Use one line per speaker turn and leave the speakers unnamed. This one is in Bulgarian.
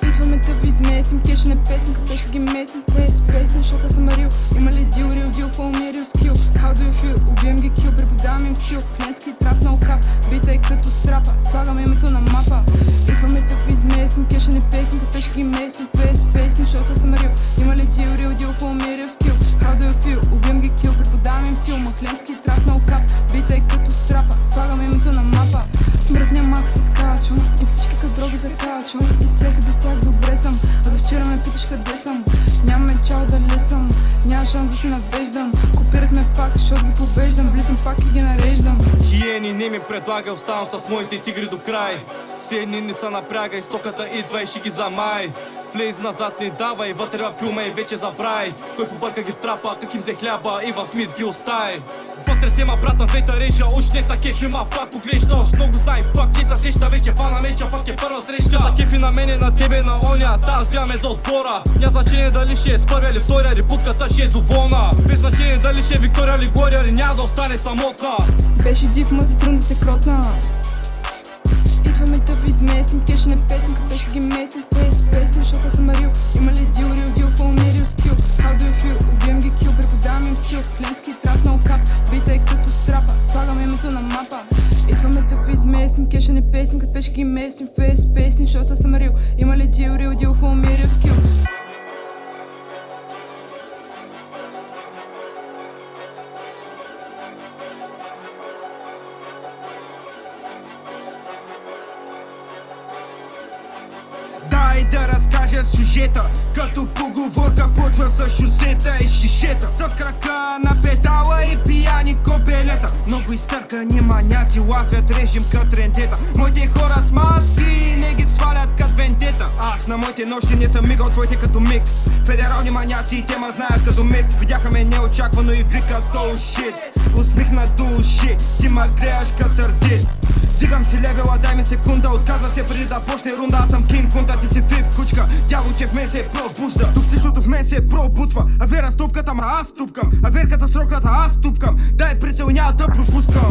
Идваме да ви измесим, кеша не песен, къде ще ги месим. Кое е с песен, защото съм рил. Има ли дил, рил, фол ми рил скил. How do you feel? Убием ги кил, преподавам им стил. Фленски трап на окап, бита е като страпа. Слагам името на мапа. Идваме да ви измесим, кеша не песен, къде ще ги месим. Кое е с песен, защото съм рил. Има ли дил, фол ми рил скил. How do you feel? Убием ги кил, преподавам им стил. Махленски трап на окап, бита е като страпа. Слагам името на мапа. Смръзня малко се скачвам и всички кадроги закачвам. И с тях и без тях добре съм. А до вчера ме питаш къде съм. Нямаме чао дали съм. Няма шанс да се навеждам. Копират ме пак, защото ги повеждам. Влизам пак и ги нареждам.
Хиени не ми предлага, оставам с моите тигри до край. Седни не са напряга и стоката идва и ще ги замай. Влез назад не давай, вътре във филма и вече забрай. Той побърка ги в трапа, как им взе хляба и в мид ги остай. Вътре си има брат на двете реча, уж не са кефи, ма пак поглеждаш. Много знай пак, не се сеща вече, фана меча, пак е първа среща. За кефи на мене, на тебе, на оня, та взимаме за отбора. Ня значение дали ще е с първия или втория, репутката ще е доволна. Без значение дали ще е Виктория или Глория, няма да остане самотна.
Беше див, ма за трудно да се кротна. Идваме да ви измесим, кеша не песен, къде ще ги месим. Кое е с песен, защото съм рил. Има ли дил, фол ми рил скил. How do you feel? Убием ги кил, преподавам им стил. Фленски трап на окап, бита е като страпа. Слагам името на мапа. Идваме да ви измесим, кеша не песен, къде ще ги месим. Кое е с песен, защото съм рил. Има ли дил, фол ми рил скил.
Дай да разкажа сюжета, като поговорка почва с шосета и шишета. С крака на педала и пияни кобелета. Много изтъркани маняци лафят режим кът рендета. Моите хора с маски не ги свалят кът вендета. Аз на моите нощи не съм мигал, твоите като миг. Федерални маняци и те ма знаят като миг. Видяха ме неочаквано и викат oh shit. Усмихна до уши, ти ма гледаш ка сърди. Дигам си левела, дай ми секунда. Отказва се преди да почне рунда. Аз съм кинг кунта, ти си фип кучка. Дяволче в мен се пробужда. Тук същото в мен се пробутва. А вера ступката, ма аз ступкам. А верката с роклята аз ступкам. Дай прицел, няма да пропускам.